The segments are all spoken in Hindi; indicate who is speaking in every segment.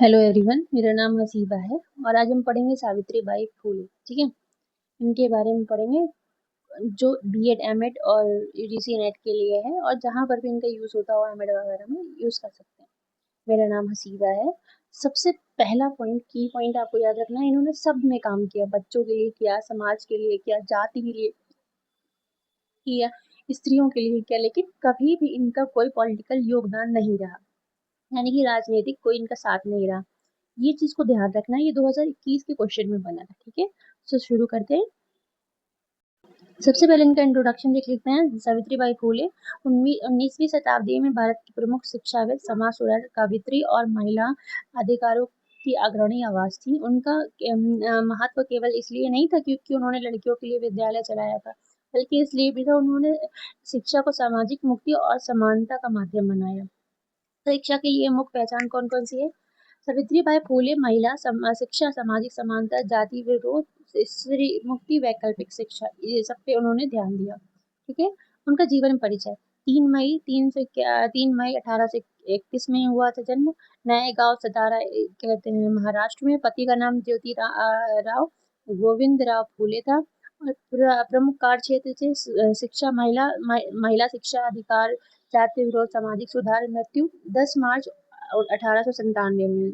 Speaker 1: हेलो एवरीवन, मेरा नाम हसीबा है और आज हम पढ़ेंगे सावित्री बाई फुले। ठीक है, इनके बारे में पढ़ेंगे जो बीएड एमएड और यूजीसी नेट के लिए है और जहाँ पर भी इनका यूज होता हो एमएड वगैरह में यूज कर सकते हैं। मेरा नाम हसीबा है। सबसे पहला पॉइंट, की पॉइंट आपको याद रखना है, इन्होंने सब में काम किया, बच्चों के लिए किया, समाज के लिए किया, जाति के लिए किया, स्त्रियों के लिए किया, लेकिन कभी भी इनका कोई पॉलिटिकल योगदान नहीं रहा, यानी कि राजनीतिक कोई इनका साथ नहीं रहा। ये चीज को ध्यान रखना है, ये 2021 के क्वेश्चन में बना था। ठीक है, तो शुरू करते हैं। सबसे पहले इनका इंट्रोडक्शन देख लेते हैं। सावित्री बाई फुले 19वीं शताब्दी में भारत की प्रमुख शिक्षाविद, समाज सुधारक, कवित्री और महिला अधिकारों की अग्रणी आवाज थी। उनका महत्व केवल इसलिए नहीं था क्योंकि उन्होंने लड़कियों के लिए विद्यालय चलाया था, बल्कि इसलिए भी था उन्होंने शिक्षा को सामाजिक मुक्ति और समानता का माध्यम बनाया। शिक्षा के लिए मुख्य पहचान कौन कौन सी है? सावित्रीबाई फुले महिला शिक्षा, सामाजिक समानता, जाति विरोध, स्त्री मुक्ति, वैकल्पिक शिक्षा, ये सब पे उन्होंने ध्यान दिया। ठीक है, उनका जीवन परिचय 3 मई 1831 में हुआ था जन्म। नए गांव सतारा कहते हैं महाराष्ट्र में। पति का नाम ज्योति राव गोविंद राव फुले था और प्रमुख कार्य क्षेत्र थे शिक्षा, महिला शिक्षा, अधिकार, जाति विरोध, सामाजिक सुधार। मृत्यु 10 मार्च 1897 में।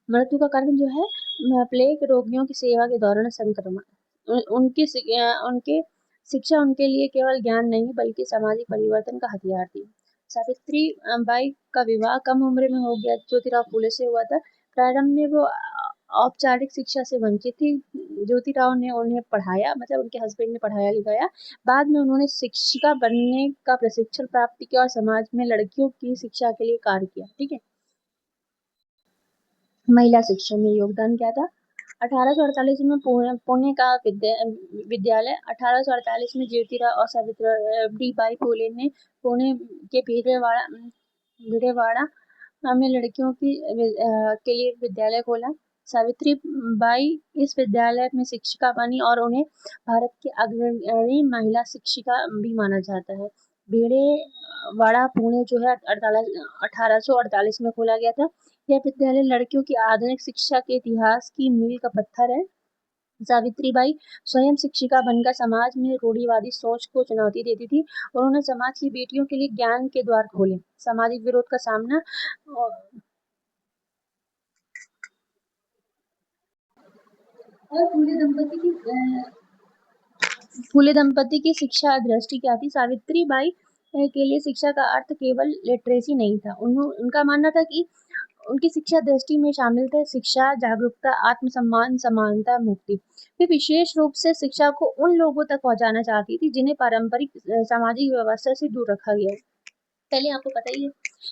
Speaker 1: मृत्यु का कारण जो है प्लेग रोगियों की सेवा के दौरान संक्रमण। उनके शिक्षा उनके लिए केवल ज्ञान नहीं बल्कि सामाजिक परिवर्तन का हथियार थी। सावित्री बाई का विवाह कम उम्र में हो गया, ज्योतिराव फुले से हुआ था। प्रारंभ में वो औपचारिक शिक्षा से वंचित थी। ज्योतिराव ने उन्हें पढ़ाया, मतलब उनके हस्बैंड ने पढ़ाया लिखाया। बाद में उन्होंने शिक्षिका बनने का प्रशिक्षण प्राप्त किया और समाज में लड़कियों की शिक्षा के लिए कार्य किया। ठीक है, महिला शिक्षा में योगदान क्या था? 1848 में पुणे का विद्यालय। 1848 में ज्योतिराव और सावित्री बाई फुले ने पुणे के भिडेवाड़ा में लड़कियों के लिए विद्यालय खोला। सावित्री बाई इस विद्यालय में शिक्षिका बनी और उन्हें भारत की अग्रणी महिला शिक्षिका भी माना जाता है। भिडेवाड़ा पुणे जो है 1848 में खोला गया था। यह विद्यालय लड़कियों की आधुनिक शिक्षा के इतिहास की मील का पत्थर है। सावित्रीबाई स्वयं शिक्षिका बनकर समाज में रूढ़िवादी सोच को चुनौती देती थी। उन्होंने समाज की बेटियों के लिए ज्ञान के द्वार खोले, सामाजिक विरोध का सामना और फूले दंपति की शिक्षा दृष्टि क्या थी? सावित्री बाई के लिए शिक्षा का अर्थ केवल लिटरेसी नहीं था। उनका मानना था कि उनकी शिक्षा दृष्टि में शामिल थे शिक्षा, जागरूकता, आत्मसम्मान, समानता, मुक्ति। वे विशेष रूप से शिक्षा को उन लोगों तक पहुंचाना चाहती थी जिन्हें पारंपरिक सामाजिक व्यवस्था से दूर रखा गया है। पहले आपको पता ही है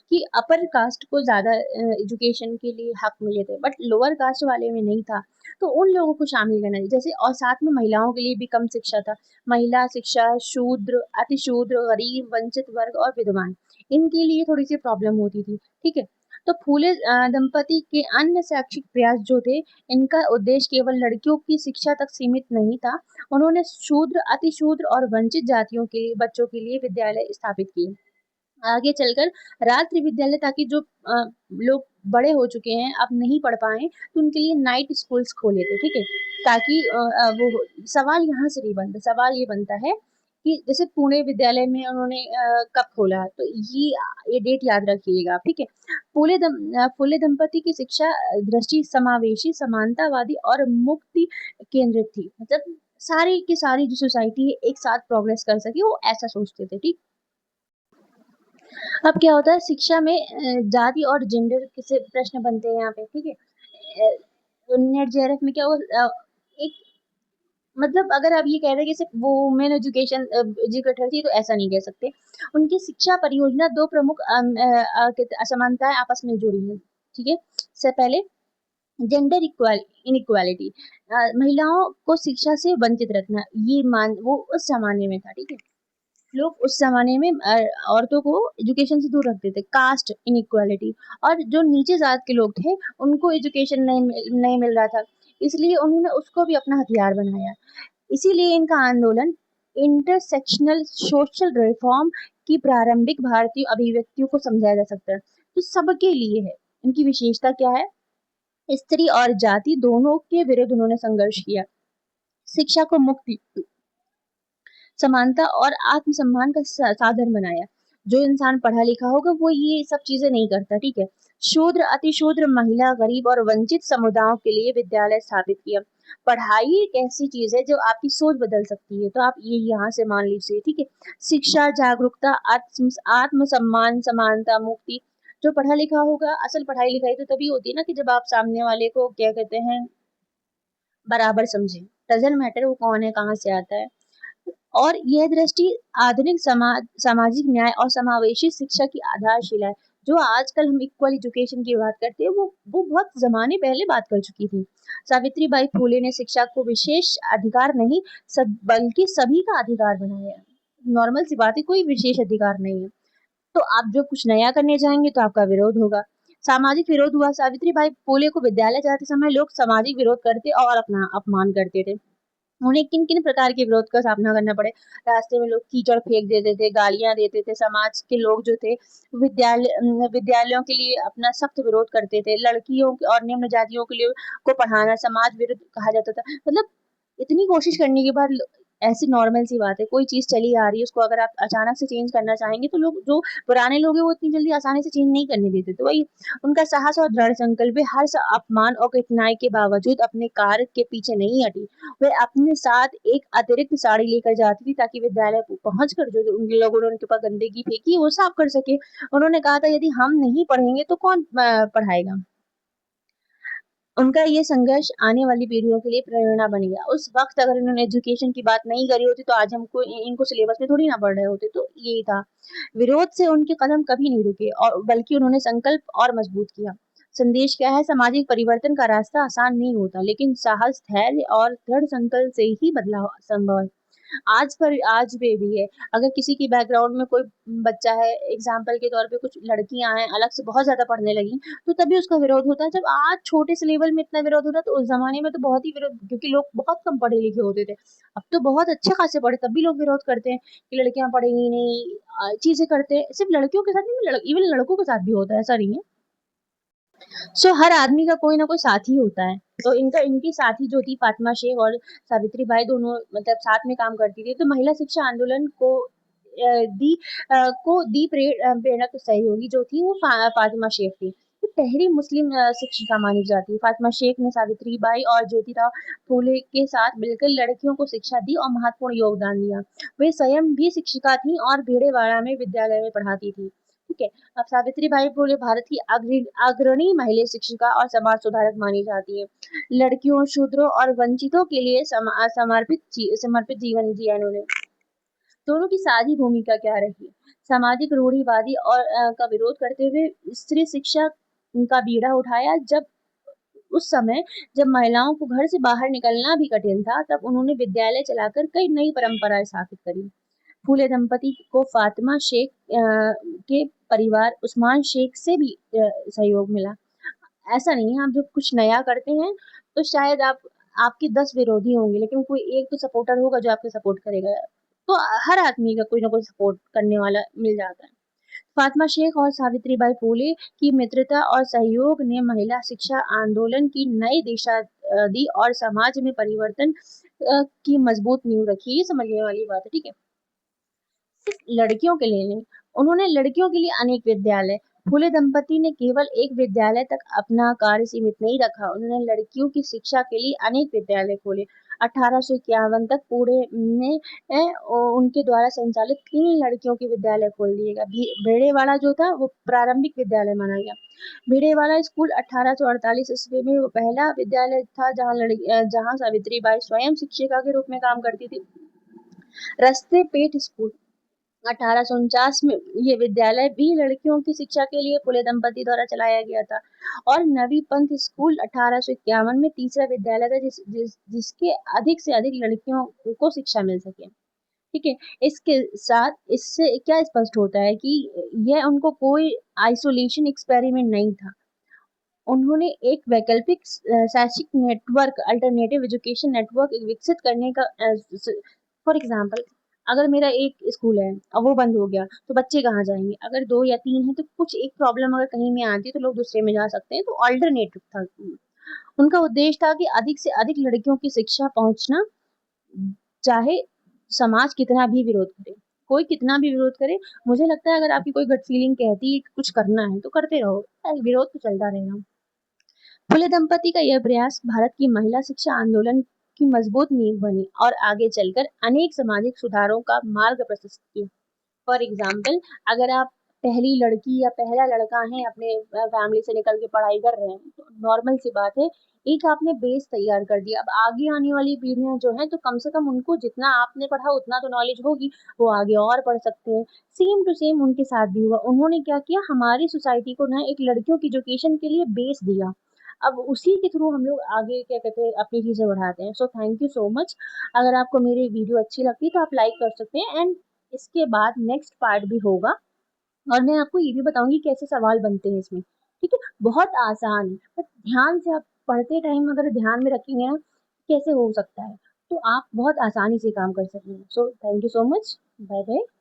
Speaker 1: कि अपर कास्ट को ज्यादा एजुकेशन के लिए हक मिले थे, बट लोअर कास्ट वाले में नहीं था। तो उन लोगों को शामिल करना चाहिए, जैसे और साथ में महिलाओं के लिए भी कम शिक्षा था। महिला शिक्षा, शूद्र, अतिशूद्र, गरीब, वंचित वर्ग और विधवान, इनके लिए थोड़ी सी प्रॉब्लम होती थी। ठीक है, तो फूले दंपति के अन्य शैक्षिक प्रयास जो थे, इनका उद्देश्य केवल लड़कियों की शिक्षा तक सीमित नहीं था। उन्होंने शूद्र, अतिशूद्र और वंचित जातियों के लिए बच्चों के लिए विद्यालय स्थापित किए। आगे चलकर रात्रि विद्यालय, ताकि जो लोग बड़े हो चुके हैं अब नहीं पढ़ पाए तो उनके लिए नाइट स्कूल्स खोले थे। ठीक है, ताकि वो सवाल यहाँ से नहीं बनता, सवाल ये बनता है कि जैसे पुणे विद्यालय में उन्होंने कब खोला, तो ये डेट याद रखिएगा। ठीक है, फुले दंपति की शिक्षा दृष्टि समावेशी, समानतावादी और मुक्ति केंद्रित थी। मतलब सारी की सारी जो सोसाइटी है एक साथ प्रोग्रेस कर सके, वो ऐसा सोचते थे। ठीक, अब क्या होता है शिक्षा में जाति और जेंडर से प्रश्न बनते हैं यहाँ पे। ठीक है, नेट जेआरएफ में क्या हुआ, एक मतलब अगर आप ये कह रहे हैं कि सिर्फ वो वुमेन एजुकेटर थी, तो ऐसा नहीं कह सकते। उनकी शिक्षा परियोजना दो प्रमुख असमानताएं आपस में जुड़ी हैं। ठीक है, से पहले जेंडर इनइक्वालिटी, महिलाओं को शिक्षा से वंचित रखना, ये वो उस जमाने में था। ठीक है, लोग उस जमाने में औरतों को एजुकेशन से दूर रखते थे। कास्ट इनइक्वालिटी, और जो नीचे जात के लोग थे उनको एजुकेशन नहीं मिल रहा था, इसलिए उन्होंने उसको भी अपना हथियार बनाया। इसीलिए इनका आंदोलन इंटरसेक्शनल सोशल रिफॉर्म की प्रारंभिक भारतीय अभिव्यक्तियों को समझाया जा सकता है, तो सबके लिए है। इनकी विशेषता क्या है? स्त्री और जाति दोनों के विरुद्ध उन्होंने संघर्ष किया। शिक्षा को मुक्ति, समानता और आत्मसम्मान का साधन बनाया। जो इंसान पढ़ा लिखा होगा वो ये सब चीजें नहीं करता, ठीक है। शूद्र, अतिशूद्र, महिला, गरीब और वंचित समुदायों के लिए विद्यालय स्थापित किया। पढ़ाई एक ऐसी चीज है जो आपकी सोच बदल सकती है, तो आप ये यहाँ से मान लीजिए, ठीक है। शिक्षा, जागरूकता, आत्मसम्मान, समानता, मुक्ति। जो पढ़ा लिखा होगा, असल पढ़ाई लिखाई तो तभी होती है ना कि जब आप सामने वाले को क्या कहते हैं, बराबर समझे। डजंट मैटर वो कौन है, कहाँ से आता है। और यह दृष्टि आधुनिक सामाजिक न्याय और समावेशी शिक्षा की आधारशिला है। जो आजकल हम इक्वल एजुकेशन की बात करते हैं वो बहुत जमाने पहले बात कर चुकी थी। सावित्रीबाई फुले ने शिक्षा को विशेष अधिकार नहीं बल्कि सभी का अधिकार बनाया। नॉर्मल सी बात है, कोई विशेष अधिकार नहीं है। तो आप जो कुछ नया करने जाएंगे तो आपका विरोध होगा। सामाजिक विरोध हुआ। सावित्रीबाई फुले को विद्यालय जाते समय लोग सामाजिक विरोध करते और अपना अपमान करते थे। उन्हें किन किन प्रकार के विरोध का सामना करना पड़े? रास्ते में लोग कीचड़ फेंक देते थे, गालियां देते थे। समाज के लोग जो थे विद्यालयों के लिए अपना सख्त विरोध करते थे। लड़कियों और निम्न जातियों के लिए को पढ़ाना समाज विरुद्ध कहा जाता था। मतलब इतनी कोशिश करने के बाद ऐसी नॉर्मल सी बात है, कोई चीज चली आ रही है उसको अगर आप अचानक से चेंज करना चाहेंगे तो लोग जो पुराने लोग हैं वो इतनी जल्दी आसानी से चेंज नहीं करने देते। तो वही उनका साहस और दृढ़ संकल्प, हर अपमान और कठिनाई के बावजूद अपने कार्य के पीछे नहीं हटी। वे अपने साथ एक अतिरिक्त साड़ी लेकर जाती थी ताकि विद्यालय पहुंचकर जो उन लोगों ने उनके ऊपर गंदगी फेंकी वो साफ कर सके। उन्होंने कहा था यदि हम नहीं पढ़ेंगे तो कौन पढ़ाएगा। उनका ये संघर्ष आने वाली पीढ़ियों के लिए प्रेरणा बन गया। उस वक्त अगर इन्होंने एजुकेशन की बात नहीं करी होती तो आज हमको इनको सिलेबस में थोड़ी ना पढ़ रहे होते। तो यही था, विरोध से उनके कदम कभी नहीं रुके और बल्कि उन्होंने संकल्प और मजबूत किया। संदेश क्या है? सामाजिक परिवर्तन का रास्ता आसान नहीं होता, लेकिन साहस, धैर्य और दृढ़ संकल्प से ही बदलाव संभव है। आज पे भी है। अगर किसी की बैकग्राउंड में कोई बच्चा है, एग्जाम्पल के तौर पे कुछ लड़कियां हैं अलग से बहुत ज्यादा पढ़ने लगी, तो तभी उसका विरोध होता है। जब आज छोटे से लेवल में इतना विरोध होता है तो उस जमाने में तो बहुत ही विरोध, क्योंकि लोग बहुत कम पढ़े लिखे होते थे। अब तो बहुत अच्छे खासे पढ़े तब भी लोग विरोध करते हैं कि लड़कियां पढ़ेंगी नहीं, चीजें करते हैं। सिर्फ लड़कियों के साथ नहीं, इवन लड़कों के साथ भी होता है, ऐसा नहीं है। हर आदमी का कोई ना कोई साथी होता है। तो इनकी साथी जो थी फातिमा शेख और सावित्री बाई, दोनों मतलब साथ में काम करती थी। तो महिला शिक्षा आंदोलन को दी प्रेरक सहयोगी जो थी वो फातिमा शेख थी। ये पहली मुस्लिम शिक्षिका मानी जाती है। फातिमा शेख ने सावित्री बाई और ज्योतिराव फूले के साथ मिलकर लड़कियों को शिक्षा दी और महत्वपूर्ण योगदान दिया। वे स्वयं भी शिक्षिका थी और भेड़ेवाड़ा में विद्यालय में पढ़ाती थी, ठीक है। अब सावित्री बाई फुले भारत की अग्रणी महिला शिक्षिका और समाज सुधारक मानी जाती है। लड़कियों, शूद्रों और वंचितों के लिए समर्पित जीवन जिया इन्होंने। दोनों की साझी भूमिका क्या रही? सामाजिक रूढ़िवादी और का विरोध करते हुए स्त्री शिक्षा का बीड़ा उठाया। उस समय जब महिलाओं को घर से बाहर निकलना भी कठिन था, तब उन्होंने विद्यालय चलाकर कई नई परंपराएं स्थापित करी। फूले दंपति को फातिमा शेख के परिवार उस्मान शेख से भी सहयोग मिला। ऐसा नहीं है, आप जब कुछ नया करते हैं तो शायद आपके 10 विरोधी होंगे, लेकिन कोई एक तो सपोर्टर होगा जो आपके सपोर्ट करेगा। तो हर आदमी का कोई ना कोई सपोर्ट करने वाला मिल जाता है। फातिमा शेख और सावित्रीबाई फुले की मित्रता और सहयोग ने महिला शिक्षा आंदोलन की नई दिशा दी और समाज में परिवर्तन की मजबूत नींव रखी। ये समझने वाली बात है, ठीक है। सिर्फ लड़कियों के लिए नहीं, उन्होंने लड़कियों के लिए अनेक विद्यालय, फुले दंपति ने केवल एक विद्यालय तक अपना कार्य सीमित नहीं रखा, उन्होंने लड़कियों की शिक्षा के लिए अनेक विद्यालय खोले। 1851 तक पुणे में उनके द्वारा संचालित 3 लड़कियों के विद्यालय खोल दिए गए। भेड़ेवाड़ा जो था वो प्रारंभिक विद्यालय माना गया। भेड़ेवाड़ा स्कूल 1848 ईस्वी में वो पहला विद्यालय था जहाँ सावित्रीबाई स्वयं शिक्षिका के रूप में काम करती थी। रस्ते पेठ स्कूल 1849 में ये विद्यालय भी लड़कियों की शिक्षा के लिए फुले दंपति द्वारा चलाया गया था। और नवी पंथ स्कूल 1851 में तीसरा विद्यालय था जिसके अधिक से अधिक लड़कियों को शिक्षा मिल सके, ठीक है। इसके साथ इससे क्या स्पष्ट होता है कि यह उनको कोई आइसोलेशन एक्सपेरिमेंट नहीं था। उन्होंने एक वैकल्पिक शैक्षिक नेटवर्क, अल्टरनेटिव एजुकेशन नेटवर्क विकसित करने का, फॉर एग्जाम्पल अगर मेरा एक स्कूल है और वो बंद हो गया तो बच्चे कहाँ जाएंगे? अगर 2 या 3 हैं तो कुछ एक प्रॉब्लम अगर कहीं में आती है तो लोग दूसरे में जा सकते हैं, तो अल्टरनेटिव था। उनका उद्देश्य था कि अधिक से अधिक लड़कियों की शिक्षा पहुँचना, चाहे समाज कितना भी विरोध करे, कोई कितना भी विरोध करे। मुझे लगता है अगर आपकी कोई गट फीलिंग कहती है कि कुछ करना है तो करते रहो, विरोध तो चलता रहेगा। फुले दंपति का यह प्रयास भारत की महिला शिक्षा आंदोलन की मजबूत नींव बनी और आगे चलकर अनेक सामाजिक सुधारों का मार्ग प्रशस्त किया। फॉर एग्जाम्पल, अगर आप पहली लड़की या पहला लड़का है अपने फैमिली से निकल के पढ़ाई कर रहे हैं, तो नॉर्मल सी बात है, एक आपने बेस तैयार कर दिया। अब आगे आने वाली पीढ़ियां जो हैं तो कम से कम उनको जितना आपने पढ़ा उतना तो नॉलेज होगी, वो आगे और पढ़ सकते हैं। सेम टू सेम उनके साथ भी हुआ। उन्होंने क्या किया, हमारी सोसाइटी को ना एक लड़कियों की एजुकेशन के लिए बेस दिया। अब उसी के थ्रू हम लोग आगे क्या कहते हैं अपनी चीजें बढ़ाते हैं। सो थैंक यू सो मच। अगर आपको मेरी वीडियो अच्छी लगती है तो आप लाइक कर सकते हैं, एंड इसके बाद नेक्स्ट पार्ट भी होगा और मैं आपको ये भी बताऊंगी कैसे सवाल बनते हैं इसमें। ठीक है, बहुत आसान है, बट ध्यान से आप पढ़ते टाइम अगर ध्यान में रखेंगे ना कैसे हो सकता है, तो आप बहुत आसानी से काम कर सकेंगे। So thank you so much. Bye bye.